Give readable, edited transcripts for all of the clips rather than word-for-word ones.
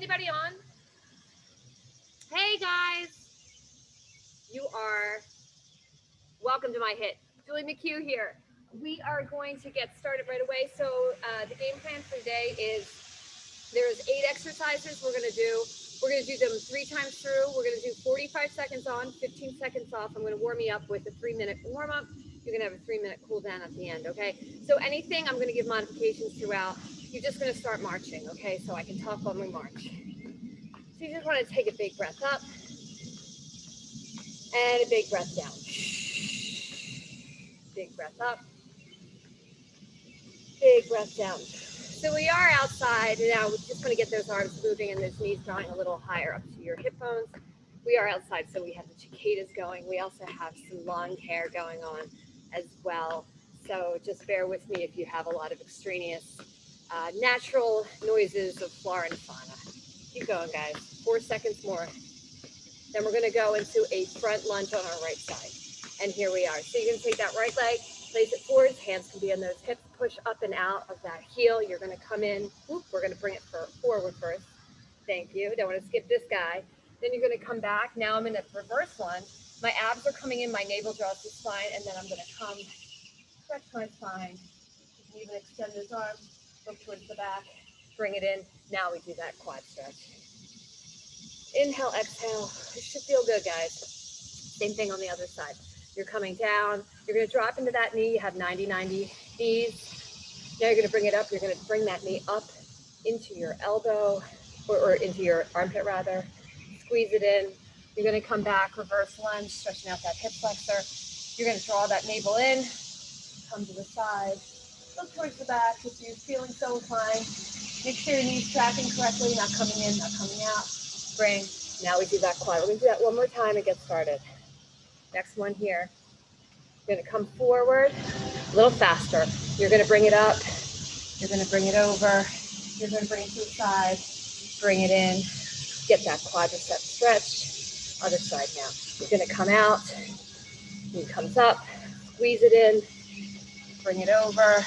anybody on? Hey guys, you are welcome to my hit. Julie McHugh here. We are going to get started right away. So the game plan for today is there's 8 exercises we're going to do. We're going to do them 3 times through. We're going to do 45 seconds on, 15 seconds off. I'm going to warm you up with a 3-minute warm up. You're going to have a 3-minute cool down at the end, okay? So anything, I'm going to give modifications throughout. You're just going to start marching, okay? So I can talk while we march. So you just want to take a big breath up and a big breath down. Big breath up, big breath down. So we are outside now. We're just going to get those arms moving and those knees drawing a little higher up to your hip bones. We are outside, so we have the cicadas going. We also have some long hair going on as well. So just bear with me if you have a lot of extraneous natural noises of flora and fauna. Keep going, guys. 4 seconds more. Then we're going to go into a front lunge on our right side. And here we are. So you're going to take that right leg, place it forwards. Hands can be on those hips. Push up and out of that heel. You're going to come in. Whoop, we're going to bring it forward first. Thank you. Don't want to skip this guy. Then you're going to come back. Now I'm in a reverse lunge. My abs are coming in. My navel draws the spine. And then I'm going to come, stretch my spine. You can even extend those arms. Look towards the back. Bring it in. Now we do that quad stretch. Inhale, exhale. It should feel good, guys. Same thing on the other side. You're coming down. You're going to drop into that knee. You have 90-90 knees. Now you're going to bring it up. You're going to bring that knee up into your elbow or into your armpit, rather. Squeeze it in. You're going to come back, reverse lunge, stretching out that hip flexor. You're going to draw that navel in. Come to the side. Look towards the back if you're feeling so inclined. Make sure your knees tracking correctly, not coming in, not coming out. Bring. Now we do that quad. We're going to do that one more time and get started. Next one here. You're going to come forward a little faster. You're going to bring it up. You're going to bring it over. You're going to bring it to the side. Bring it in. Get that quadricep stretched. Other side now. You're going to come out. Knee comes up. Squeeze it in. Bring it over.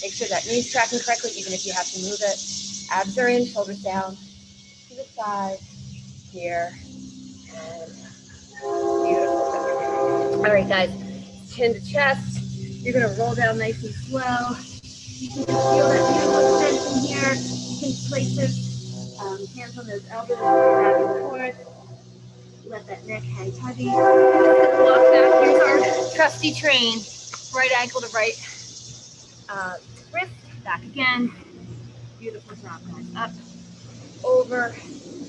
Make sure that knee's tracking correctly, even if you have to move it. Abs are in, shoulders down. To the side. Here. And beautiful. All right, guys. Chin to chest. You're going to roll down nice and slow. You can just feel that beautiful extension here. You can place it, hands on those elbows, back and forth. Let that neck hang heavy. Walk back. Here's our trusty train. Right ankle to right wrist. Back again. Beautiful job, guys. Up, over,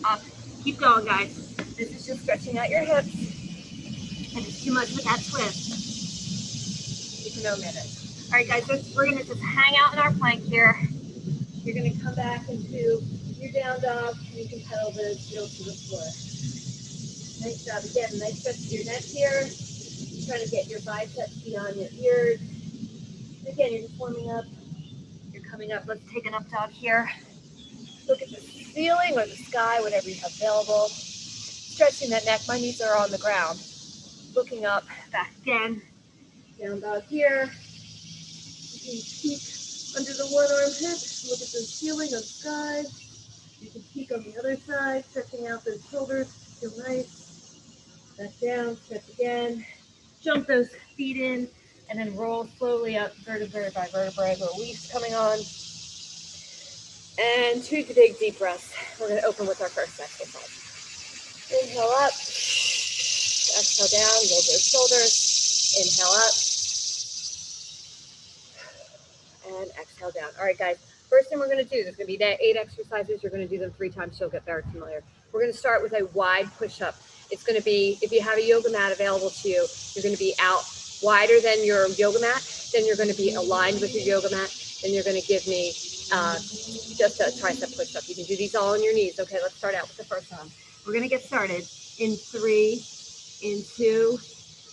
up. Keep going, guys. This is just stretching out your hips. And it's too much with that twist. You can omit it. All right, guys, we're going to just hang out in our plank here. You're going to come back into your down dog, and you can pedal the heel to the floor. Nice job. Again, nice stretch to your neck here. You're trying to get your biceps beyond your ears. Again, you're just warming up. You're coming up. Let's take an up dog here. Look at the ceiling or the sky, whatever you have available. Stretching that neck. My knees are on the ground. Looking up. Back again. Down dog here. You can peek under the one armpit. Look at the ceiling on the side. You can peek on the other side, stretching out those shoulders. Feel nice. Back down, stretch again. Jump those feet in, and then roll slowly up, vertebrae by vertebrae. Little leaves coming on. And 2 big deep breaths. We're going to open with our first exercise. Inhale up. Exhale down. Roll those shoulders. Inhale up. And exhale down. All right, guys. First thing we're going to do, there's going to be 8 exercises. You're going to do them 3 times. You'll get very familiar. We're going to start with a wide push-up. It's going to be, if you have a yoga mat available to you, you're going to be out wider than your yoga mat. Then you're going to be aligned with your yoga mat. Then you're going to give me just a tricep push-up. You can do these all on your knees. Okay, let's start out with the first one. We're going to get started in 3, in 2,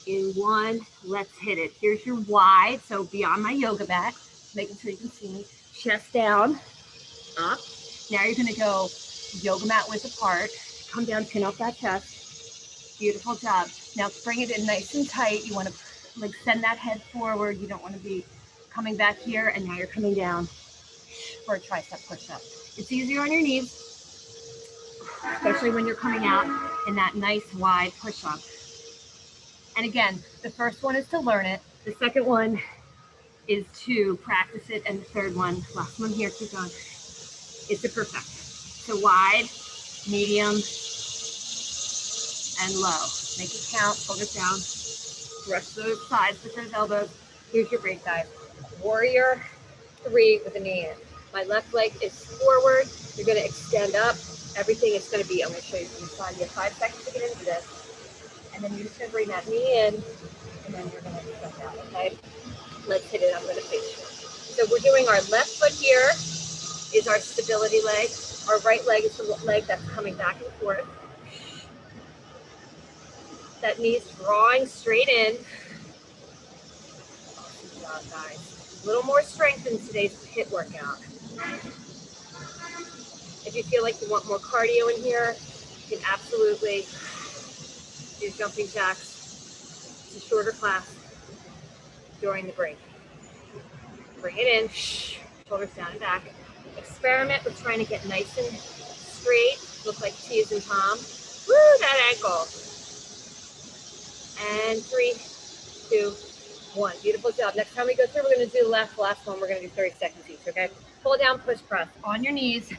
in 1. Let's hit it. Here's your wide, so beyond my yoga mat. Making sure you can see me. Chest down, up. Now you're going to go yoga mat width apart. Come down, pin off that chest. Beautiful job. Now bring it in nice and tight. You want to like send that head forward. You don't want to be coming back here, and now you're coming down for a tricep push-up. It's easier on your knees. especially when you're coming out in that nice wide push-up. And again, the first one is to learn it. The second one is to practice it. And the third one, last one here, keep going, is to perfect. So wide, medium, and low. Make it count, shoulders down. Brush those sides with those elbows. Here's your break, guys. Warrior 3 with a knee in. My left leg is forward. You're going to extend up. Everything is going to be, I'm going to show you from the side. You have 5 seconds to get into this. And then you're just going to bring that knee in, and then you're going to step out, okay? Let's hit it. I'm going to face you. So we're doing our left foot here is our stability leg. Our right leg is the leg that's coming back and forth. That knee's drawing straight in. Awesome job, guys. A little more strength in today's HIIT workout. If you feel like you want more cardio in here, you can absolutely do jumping jacks. It's a shorter class during the break. Bring it in, shoulders down and back. Experiment with trying to get nice and straight, look like T's and Tom. Woo, that ankle. And 3, 2, 1. Beautiful job. Next time we go through, we're going to do the last one. We're going to do 30 seconds each, okay? Pull down, push, press. On your knees,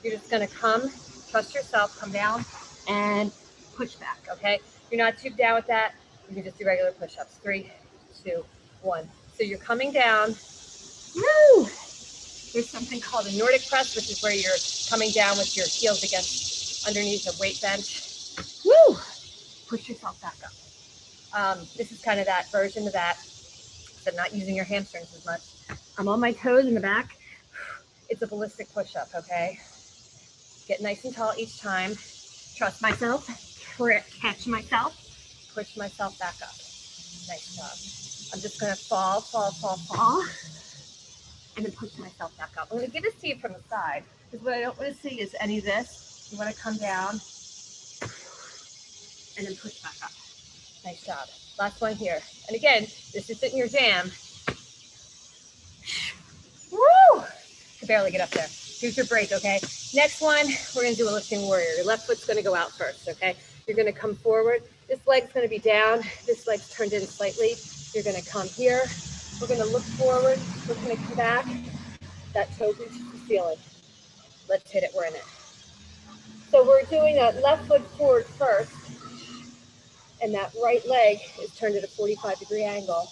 you're just going to come, trust yourself, come down, and push back, okay? If you're not too down with that, you can just do regular push-ups. 3, 2, 1. So you're coming down. Woo! There's something called a Nordic press, which is where you're coming down with your heels against underneath a weight bench. Woo! Push yourself back up. This is kind of that version of that, so not using your hamstrings as much. I'm on my toes in the back. It's a ballistic push-up, okay? Get nice and tall each time. Trust myself, catch myself, push myself back up. Nice job. I'm just gonna fall, and then push myself back up. I'm gonna give this to you from the side, because what I don't wanna see is any of this. You wanna come down, and then push back up. Nice job. Last one here. And again, this isn't your jam. Woo! Could barely get up there. Here's your break, okay? Next one, we're gonna do a lifting warrior. Your left foot's gonna go out first, okay? You're gonna come forward. This leg's gonna be down. This leg's turned in slightly. You're gonna come here. We're gonna look forward. We're gonna come back. That toe reaches the ceiling. Let's hit it, we're in it. So we're doing that left foot forward first. And that right leg is turned at a 45-degree angle.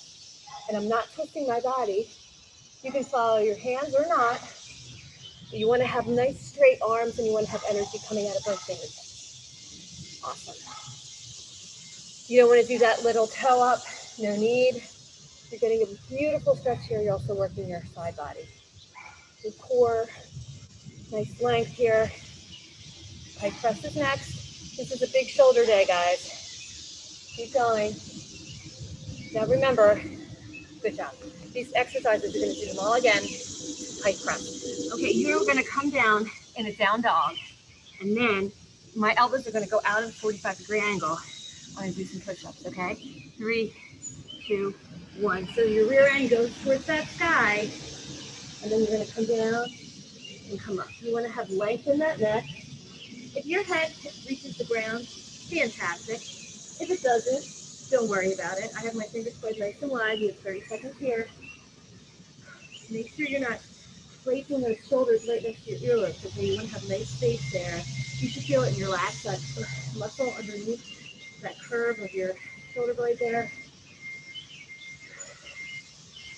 And I'm not twisting my body. You can follow your hands or not. But you want to have nice straight arms and you want to have energy coming out of both fingers. Awesome. You don't want to do that little toe up. No need. You're getting a beautiful stretch here. You're also working your side body. Your core. Nice length here. Pike press is next. This is a big shoulder day, guys. Keep going. Now remember, good job. These exercises, you're going to do them all again. Pike press. Okay, here we're going to come down in a down dog. And then my elbows are going to go out at a 45-degree angle. I'm going to do some push-ups, okay? 3, 2, 1. So your rear end goes towards that sky. And then you're going to come down and come up. You want to have length in that neck. If your head reaches the ground, fantastic. If it doesn't, don't worry about it. I have my fingers spread nice and wide. You have 30 seconds here. Make sure you're not placing those shoulders right next to your earlobes, okay? You want to have nice space there. You should feel it in your lats, that muscle underneath that curve of your shoulder blade there.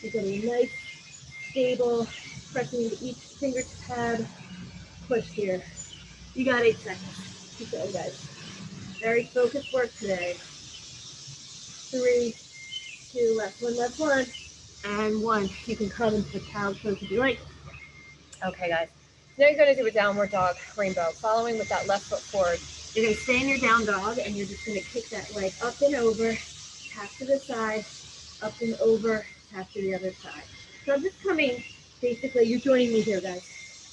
You're getting nice, stable, pressing into each fingertip pad. Push here. You got 8 seconds. Keep going, guys. Very focused work today. 3, 2, left one, and 1. You can come into child's pose if you like. Okay, guys. Now you're going to do a downward dog rainbow, following with that left foot forward. You're going to stay in your down dog, and you're just going to kick that leg up and over, tap to the side, up and over, tap to the other side. So I'm just coming, basically, you're joining me here, guys.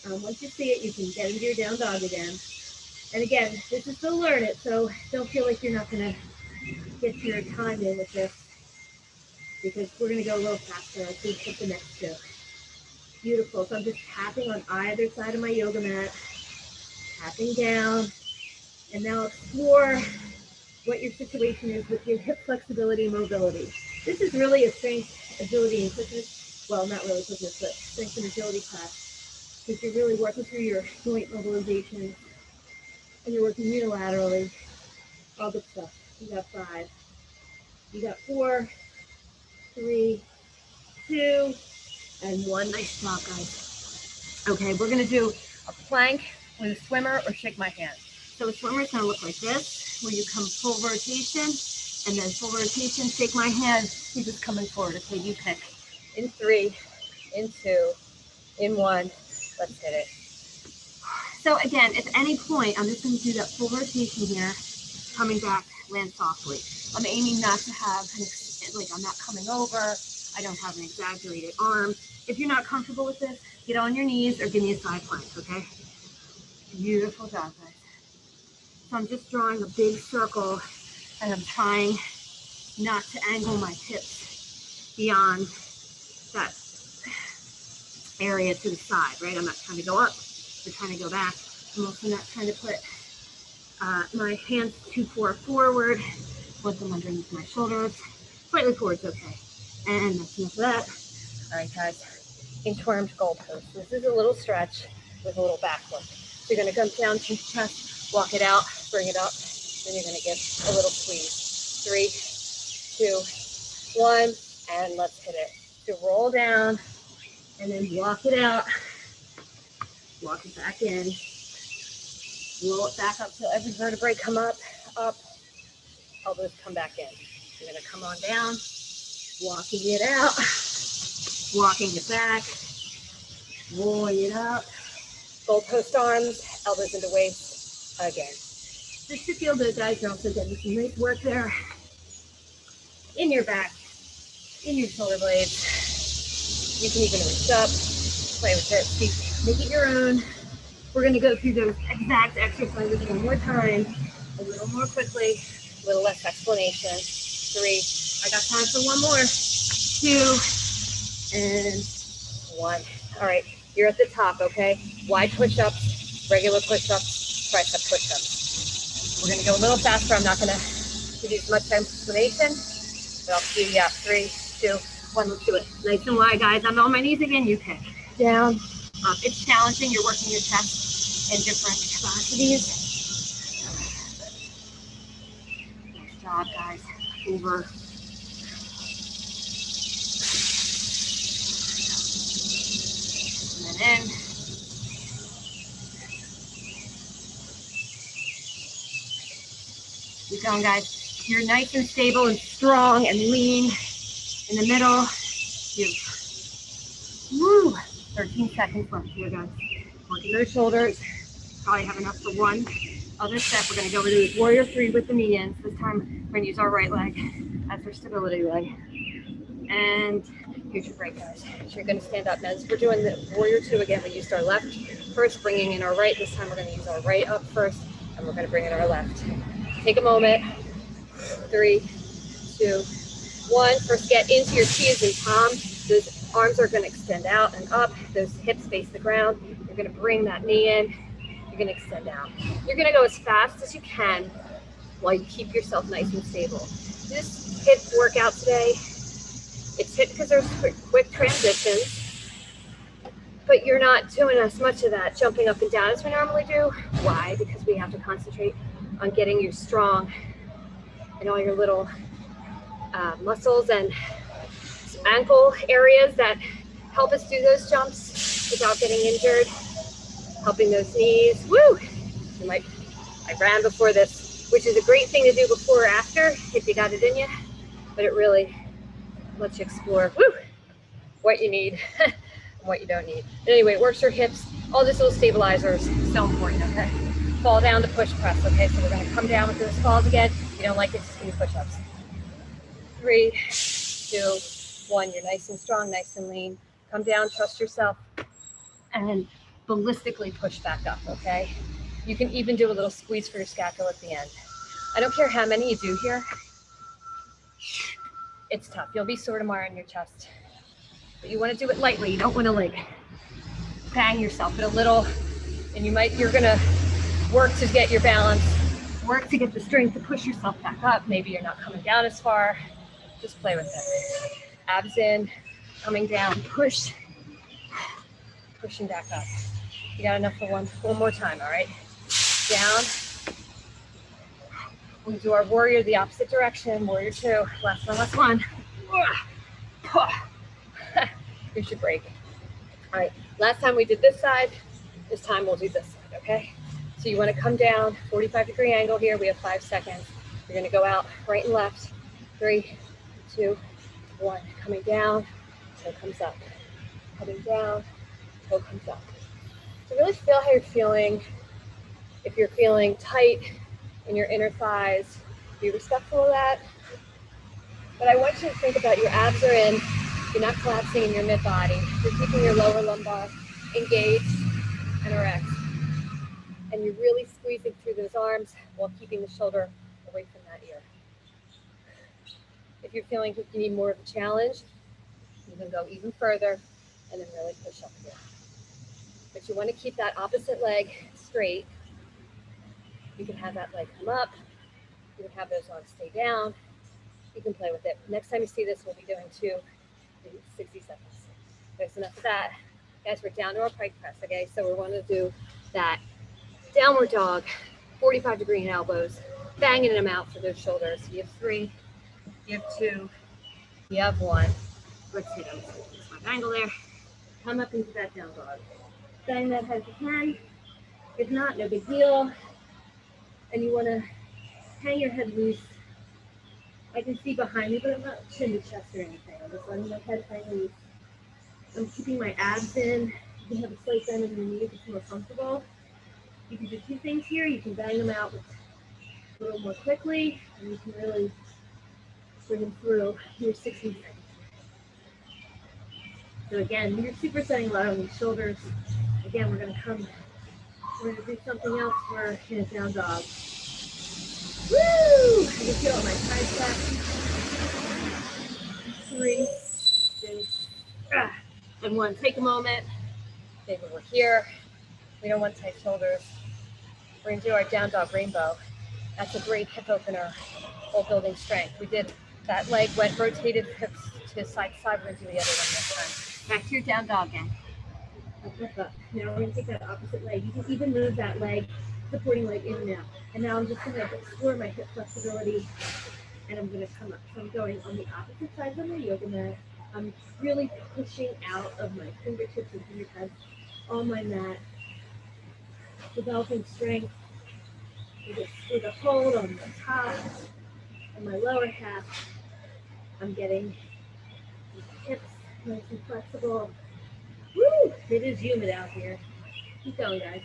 Once you see it, you can get into your down dog again. And again, this is to learn it, so don't feel like you're not going to get your time in with this, because we're going to go a little faster. Let's see what's the next 2. Beautiful. So I'm just tapping on either side of my yoga mat, tapping down, And now explore what your situation is with your hip flexibility and mobility. This is really a strength, agility, and quickness. Well, not really quickness, but strength and agility class. Because you're really working through your joint mobilization and you're working unilaterally. All good stuff. You got 5. You got 4, 3, 2, and 1. Nice job, guys. Okay, we're gonna do a plank with a swimmer or shake my hand. So a swimmer is gonna look like this, where you come full rotation, and then full rotation, shake my hand, you're just coming forward. Okay, you pick. In 3, in 2, in 1, let's hit it. So again, at any point, I'm just gonna do that full rotation here, coming back, land softly. I'm aiming not to have, like I'm not coming over, I don't have an exaggerated arm. If you're not comfortable with this, get on your knees or give me a side plank, okay? Beautiful job, guys. So I'm just drawing a big circle and I'm trying not to angle my hips beyond that area to the side, right? I'm not trying to go up or trying to go back. I'm also not trying to put my hands too far forward, put them underneath my shoulders. Slightly forward's okay. And that's enough of that. All right, guys, inch-armed goalpost. This is a little stretch with a little back work. So you're gonna come down to your chest, walk it out, bring it up, then you're gonna give a little squeeze. 3, 2, 1, and let's hit it. So roll down, and then walk it out, walk it back in, roll it back up till every vertebrae come up, elbows come back in. You're gonna come on down, walking it out, walking it back, rolling it up, goalpost arms, elbows into waist again. Just to feel good, guys. You're also getting some nice work there in your back, in your shoulder blades. You can even reach up, play with it, make it your own. We're going to go through those exact exercises one more time, a little more quickly, a little less explanation. 3, I got time for one more. 2, and 1. All right, you're at the top, okay? Wide push-ups, regular push-ups, tricep push-ups. We're gonna go a little faster. I'm not gonna give you as much explanation, but I'll see you out. 3, 2, 1, let's do it. Nice and wide, guys. I'm on my knees again, you pick. Down, up. It's challenging, you're working your chest in different capacities. Nice job, guys. Over. And then in. Keep going, guys. You're nice and stable and strong and lean in the middle. Woo! 13 seconds left here, guys. Working those shoulders. Probably have enough for one other step. We're going to go over to warrior 3 with the knee ins. This time we're going to use our right leg as our stability leg. And here's your break, guys. So you're going to stand up. Now, as we're doing the warrior 2 again, we used our left first, bringing in our right. This time we're going to use our right up first, and we're going to bring in our left. Take a moment. 3, 2, 1. First, get into your T as in Tom. Those arms are going to extend out and up. Those hips face the ground. You're going to bring that knee in. You're going to extend out. You're going to go as fast as you can while you keep yourself nice and stable. This HIIT workout today, it's HIIT because there's quick transitions, but you're not doing as much of that jumping up and down as we normally do. Why? Because we have to concentrate on getting you strong in all your little muscles and ankle areas that help us do those jumps without getting injured, helping those knees. Woo! I ran before this, which is a great thing to do before or after if you got it in you, but it really lets you explore what you need and what you don't need. But anyway, it works your hips, all these little stabilizers, so important, okay? Fall down to push press, okay? So we're gonna come down with those falls again. If you don't like it, just give me push-ups. 3, 2, 1, you're nice and strong, nice and lean. Come down, trust yourself, and ballistically push back up, okay? You can even do a little squeeze for your scapula at the end. I don't care how many you do here. It's tough. You'll be sore tomorrow in your chest. But you want to do it lightly. You don't want to like bang yourself, but a little, and you're gonna work to get your balance Work to get the strength to push yourself back up. Maybe you're not coming down as far. Just play with it. Abs in, coming down, push, pushing back up. You got enough for one more time, all right? Down. We do our warrior the opposite direction, warrior 2. Last one. Here's your break. All right, last time we did this side, this time we'll do this side, okay? So you want to come down, 45-degree angle here. We have 5 seconds. You're going to go out right and left. 3, 2, 1. Coming down, toe comes up. Coming down, toe comes up. So really feel how you're feeling. If you're feeling tight in your inner thighs, be respectful of that. But I want you to think about your abs are in. You're not collapsing in your mid-body. You're keeping your lower lumbar engaged and erect. And you're really squeezing through those arms while keeping the shoulder away from that ear. If you're feeling you need more of a challenge, you can go even further and then really push up here. But you want to keep that opposite leg straight. You can have that leg come up. You can have those arms stay down. You can play with it. Next time you see this, we'll be doing 2 in 60 seconds. There's enough of that. Guys, we're down to our pike press, okay? So we're going to do that downward dog, 45-degree elbows, banging them out for those shoulders. You have 3, you have 2, you have 1. Let's hit them. Smart angle there. Come up into that down dog. Bang that head if you can. If not, no big deal. And you want to hang your head loose. I can see behind me, but I'm not chin to chest or anything. I'm just letting my head hang loose. I'm keeping my abs in. You can have a slight bend in your knees if you're more comfortable. You can do 2 things here. You can bang them out a little more quickly, and you can really bring them through your 60 seconds. So again, you're supersetting a lot on these shoulders. Again, we're going to do something else for in a down dog. Woo! I can feel it my triceps. 3, 2, and 1. Take a moment. Maybe we're here. We don't want tight shoulders. We're going to do our down dog rainbow. That's a great hip opener, while building strength. We did that leg went rotated hips to side to side. We're going to do the other one this time. Back to your down dog again. Up. Now we're going to take that opposite leg. You can even move that leg, supporting leg in now. And now I'm just going to explore my hip flexibility, and I'm going to come up. So I'm going on the opposite side of my yoga mat. I'm really pushing out of my fingertips and fingertips on my mat, developing strength with a hold on the top and my lower half. I'm getting the hips nice and flexible. Woo! It is humid out here. Keep going, guys.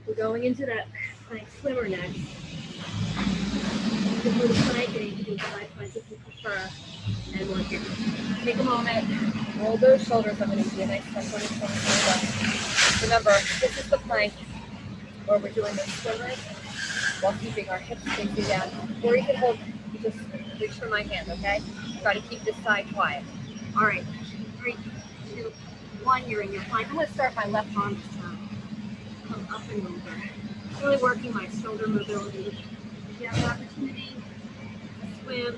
We're going into that plank swimmer next. You can do the plank and you can do the side plank if you prefer. And work it. Take a moment, roll those shoulders. I'm going to do a nice 10-20-20. Remember, this is the plank where we're doing those swimmers while keeping our hips facing down. Or you can hold, you just reach for my hand, okay? Try to keep this side quiet. All right, 3, 2, 1, you're in your plank. I'm going to start my left arm this time. Come up and over. Really working my shoulder mobility. If you have an opportunity to swim,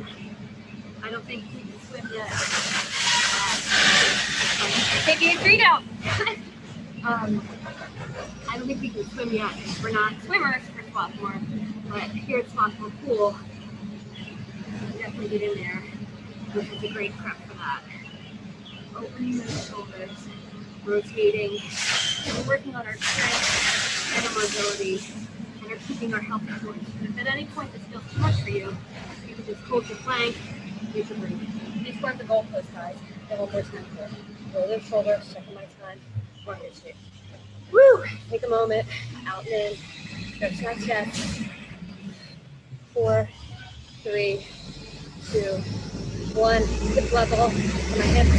I don't think you can swim yet. Taking a drink out. I don't think we can swim yet. We're not swimmers for SwatHIIT, but here at SwatHIIT Pool, definitely get in there. This is a great prep for that. Opening those shoulders, rotating, and we're working on our strength and our mobility, and are keeping our health joints. If at any point this feels too much for you, you can just hold your plank. You can breathe. Please squat the goalpost, guys. And one more time here. Roll those shoulders, checking my time. 1, 2. Woo! Take a moment, out and in. Stretch that chest. 4, 3, 2, 1. Hip level. And my hips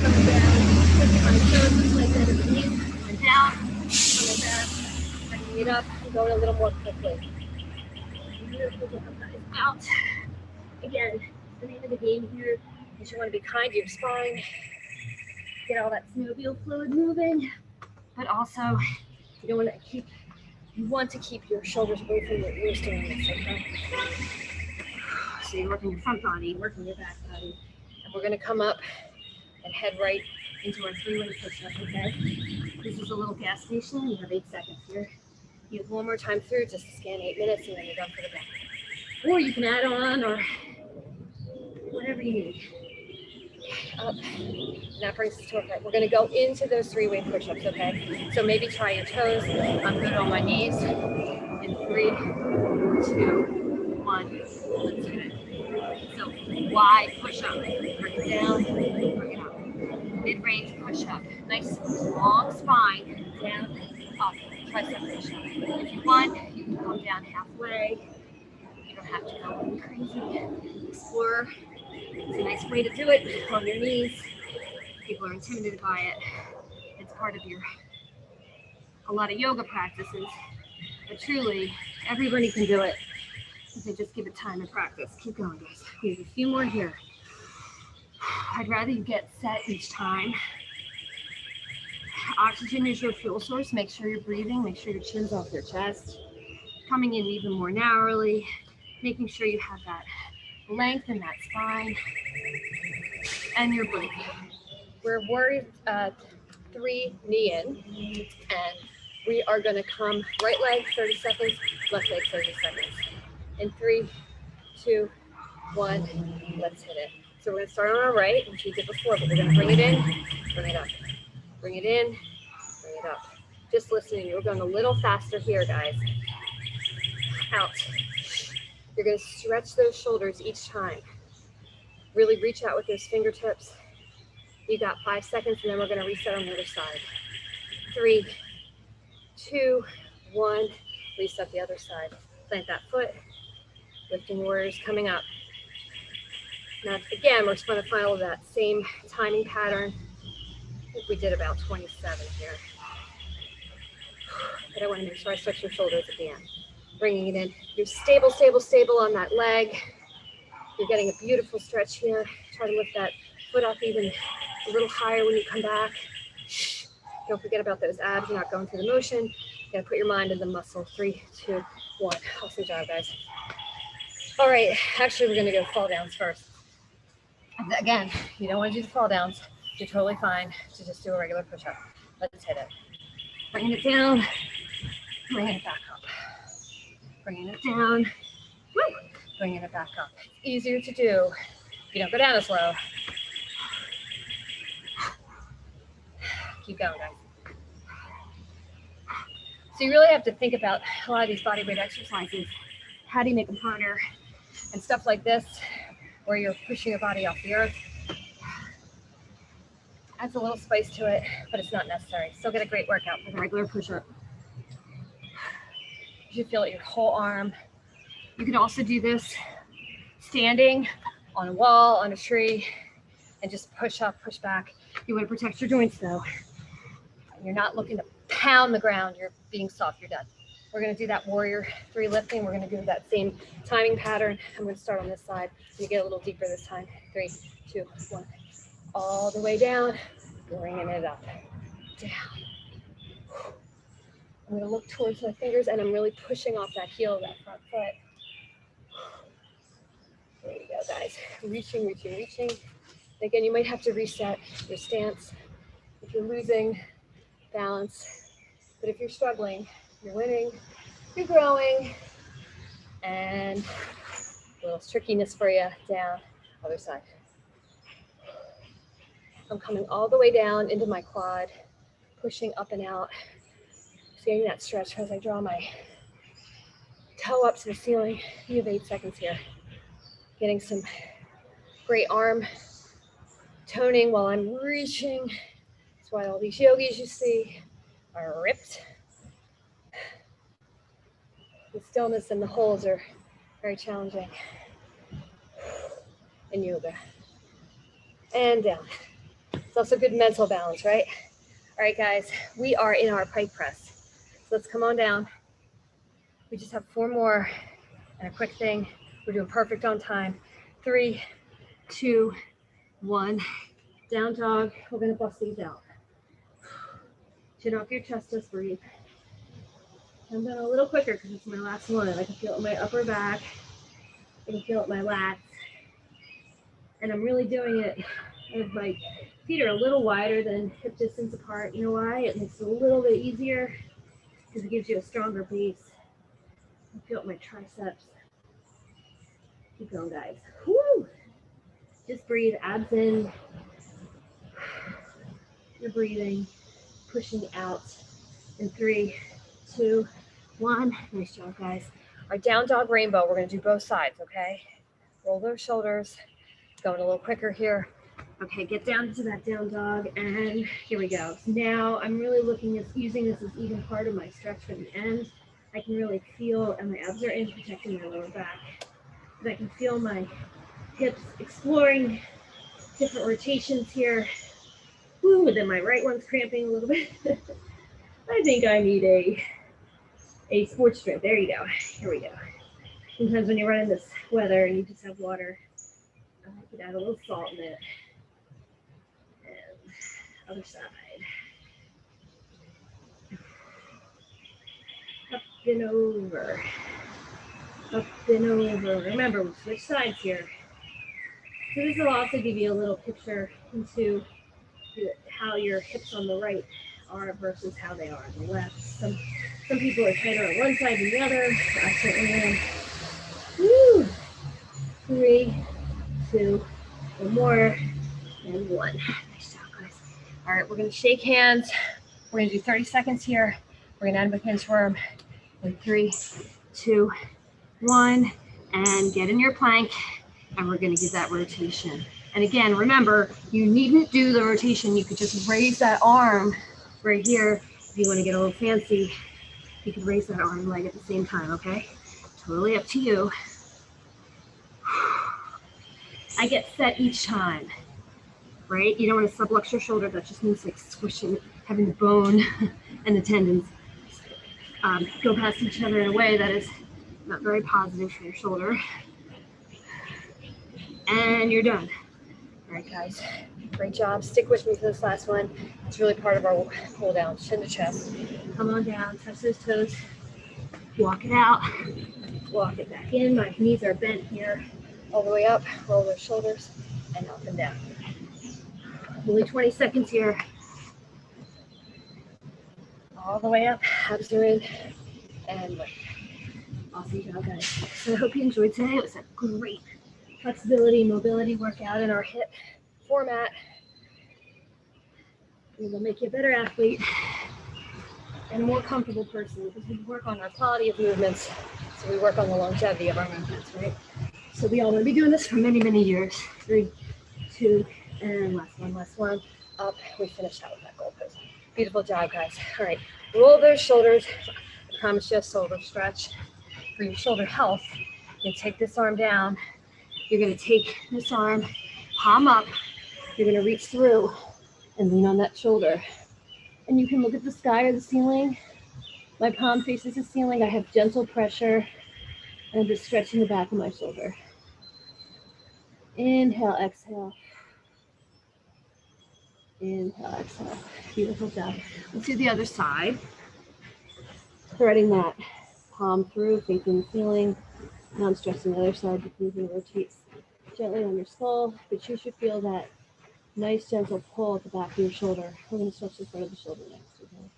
coming down. Pushing my toes just like that at the knees. And down. Coming back. Bringing it up. And going a little more quickly. Beautiful. Out. Again, the name of the game here is you want to be kind to your spine. Get all that synovial fluid moving. But also, you don't want to keep You want to keep your shoulders away from your ears during this, okay? So you're working your front body, working your back body. And we're gonna come up and head right into our 3-way push-up, okay? This is a little gas station. You have 8 seconds here. You have one more time through just to scan 8 minutes and then you're done for the day. Or you can add on or whatever you need. Up. And that brings us to our right. We're going to go into those 3-way push-ups, okay? So maybe try your toes. I'm good on my knees. In 3, 2, 1. Let's do it. So wide push-up. Bring it down, bring it up. Mid-range push-up. Nice long spine. Down, up. Tricep push-up. If you want, you can come down halfway. You don't have to go crazy. Explore. It's a nice way to do it on your knees. People are intimidated by it. It's part of a lot of yoga practices. But truly, everybody can do it if they just give it time and practice. Keep going, guys. We have a few more here. I'd rather you get set each time. Oxygen is your fuel source. Make sure you're breathing. Make sure your chin's off your chest. Coming in even more narrowly. Making sure you have that length in that spine. And your breath. We're worried 3 knee in. And we are going to come right leg 30 seconds, left leg 30 seconds. In 3, 2, 1, let's hit it. So we're going to start on our right, which we did before, but we're going to bring it in, bring it up. Bring it in, bring it up. Just listening. We're going a little faster here, guys. Out. You're going to stretch those shoulders each time. Really reach out with those fingertips. You got 5 seconds, and then we're going to reset on the other side. 3, 2, 1. Reset the other side. Plant that foot. Lifting warriors coming up. Now, again, we're just going to follow that same timing pattern. I think we did about 27 here. But I want to make sure I stretch your shoulders at the end. Bringing it in. You're stable, stable, stable on that leg. You're getting a beautiful stretch here. Try to lift that foot up even a little higher when you come back. Don't forget about those abs. You're not going through the motion. You gotta put your mind in the muscle. 3, 2, 1. Awesome job, guys. All right, actually, we're gonna go fall downs first. Again, you don't want to do the fall downs. You're totally fine to just do a regular push-up. Let's hit it. Bringing it down, bringing it back up. Bringing it down, woo, bringing it back up. Easier to do. You don't go down as low. Keep going, guys. So you really have to think about a lot of these bodyweight exercises. How do you make them harder? And stuff like this, where you're pushing your body off the earth. Adds a little spice to it, but it's not necessary. Still get a great workout with a regular push-up. You should feel it your whole arm. You can also do this standing on a wall, on a tree, and just push up, push back. You want to protect your joints though. You're not looking to pound the ground. You're being soft. You're done. We're going to do that warrior 3 lifting. We're going to do that same timing pattern. I'm going to start on this side. You get a little deeper this time. 3, 2, 1. All the way down, bringing it up, down. I'm going to look towards my fingers and I'm really pushing off that heel of that front foot. There you go, guys. Reaching, reaching, reaching. Again, you might have to reset your stance if you're losing balance. But if you're struggling, you're winning, you're growing, and a little trickiness for you. Down, other side. I'm coming all the way down into my quad, pushing up and out. Just getting that stretch as I draw my toe up to the ceiling. You have 8 seconds here. Getting some great arm toning while I'm reaching. That's why all these yogis you see are ripped. The stillness and the holds are very challenging in yoga. And down. It's also good mental balance, right? All right, guys, we are in our pike press. So let's come on down. We just have 4 more and a quick thing. We're doing perfect on time. 3, 2, 1. Down dog. We're going to bust these out. Chin off your chest, just breathe. I'm going a little quicker because it's my last one. I can feel it in my upper back. I can feel it in my lats. And I'm really doing it with my feet are a little wider than hip distance apart. You know why? It makes it a little bit easier because it gives you a stronger base. I feel it in my triceps. Keep going, guys. Woo! Just breathe, abs in. You're breathing, pushing out in 3, 2, 1. Nice job, guys. Our down dog rainbow, we're going to do both sides, okay? Roll those shoulders. Going a little quicker here. Okay, get down to that down dog, and here we go. So now I'm really looking at using this as even part of my stretch for the end. I can really feel, and my abs are in, protecting my lower back. And I can feel my hips exploring different rotations here. Woo, and then my right one's cramping a little bit. I think I need a sports drink. There you go. Here we go. Sometimes when you're running this weather and you just have water, you can add a little salt in it. And other side. Up and over. Up and over. Remember, we switch sides here. So this will also give you a little picture into how your hips on the right are versus how they are on the left. Some people are tighter on one side than the other. I certainly am. Woo! 3, 2, 1 more, and 1. Nice job, guys. All right, we're going to shake hands. We're going to do 30 seconds here. We're going to end with inchworm in 3, 2, 1, and get in your plank. And we're going to give that rotation. And again, remember, you needn't do the rotation. You could just raise that arm right here. If you want to get a little fancy, you could raise that arm and leg at the same time, okay? Totally up to you. I get set each time, right? You don't want to sublux your shoulder. That just means like squishing, having the bone and the tendons go past each other in a way that is not very positive for your shoulder. And you're done. All right, guys, great job. Stick with me for this last one. It's really part of our cool down, chin to chest. Come on down, touch those toes. Walk it out, walk it back in. My knees are bent here. All the way up, roll those shoulders, and up and down. Only 20 seconds here. All the way up, abs are in, and lift. Awesome job, guys. So I hope you enjoyed today. It was a great flexibility, mobility workout in our hip format. It will make you a better athlete and a more comfortable person because we work on our quality of movements. So we work on the longevity of our movements, right? So we all want to be doing this for many, many years. 3, 2, and last one. Up. We finished out with that goal pose. Beautiful job, guys. All right. Roll those shoulders. I promise you a shoulder stretch for your shoulder health. You take this arm down. You're going to take this arm, palm up. You're going to reach through and lean on that shoulder. And you can look at the sky or the ceiling. My palm faces the ceiling. I have gentle pressure. And I'm just stretching the back of my shoulder. Inhale, exhale. Inhale, exhale. Beautiful job. Let's do the other side. Threading that palm through, facing the ceiling. Now I'm stretching the other side. You can rotate gently on your skull, but you should feel that nice gentle pull at the back of your shoulder. We're going to stretch the front of the shoulder next. Okay?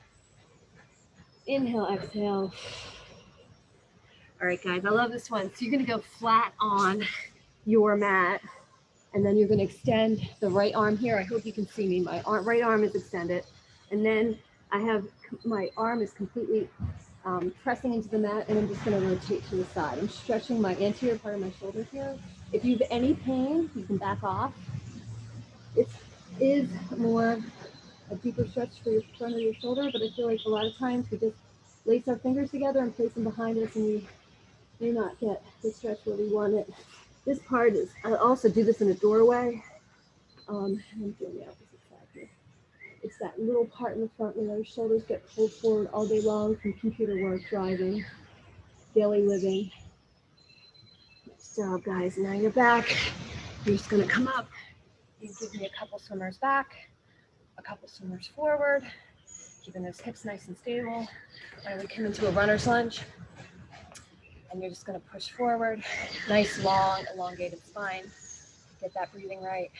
Inhale, exhale. All right, guys, I love this one. So you're going to go flat on your mat, and then you're going to extend the right arm here. I hope you can see me. My right arm is extended, and then I have my arm is completely pressing into the mat, and I'm just going to rotate to the side. I'm stretching my anterior part of my shoulder here. If you have any pain, you can back off. It is more a deeper stretch for your front of your shoulder, but I feel like a lot of times we just lace our fingers together and place them behind us, and we may not get the stretch where we want it. This part is, I also do this in a doorway. I'm doing the opposite side here. It's that little part in the front where your shoulders get pulled forward all day long from computer work, driving, daily living. Nice job, guys. Now you're back. You're just going to come up. You give me a couple swimmers back, a couple swimmers forward, Keeping those hips nice and stable. And we come into a runner's lunge. And you're just going to push forward. Nice, long, elongated spine. Get that breathing right.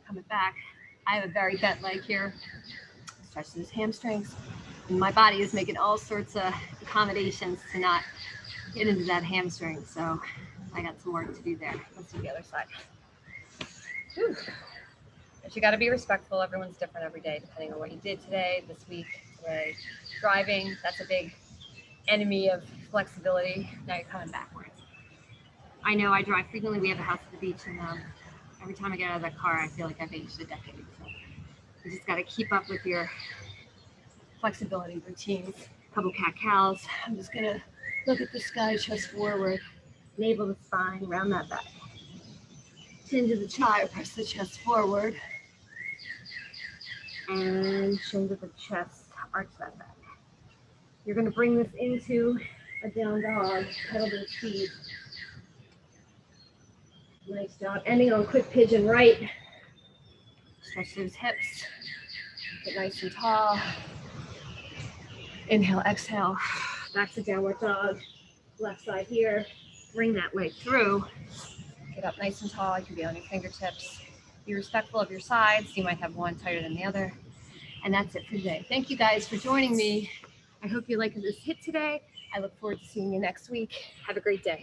Coming back. I have a very bent leg here. Stretch those hamstrings. And my body is making all sorts of accommodations to not get into that hamstring. So I got some work to do there. Let's do the other side. Whew. But you got to be respectful. Everyone's different every day, depending on what you did today, this week, today. Driving, that's a big enemy of flexibility. Now you're coming backwards. I know I drive frequently. We have a house at the beach, and every time I get out of that car, I feel like I've aged a decade. So you just got to keep up with your flexibility routines. A couple cat-cows. I'm just going to look at the sky, chest forward, navel the spine, round that back. Chin to the chest, press the chest forward. And chin to the chest, arch that back. You're going to bring this into a down dog, pedal to the feet. Nice job. Ending on quick pigeon right. Stretch those hips. Get nice and tall. Inhale, exhale. Back to downward dog. Left side here. Bring that leg through. Get up nice and tall. You can be on your fingertips. Be respectful of your sides. You might have one tighter than the other. And that's it for today. Thank you guys for joining me. I hope you like this hit today. I look forward to seeing you next week. Have a great day.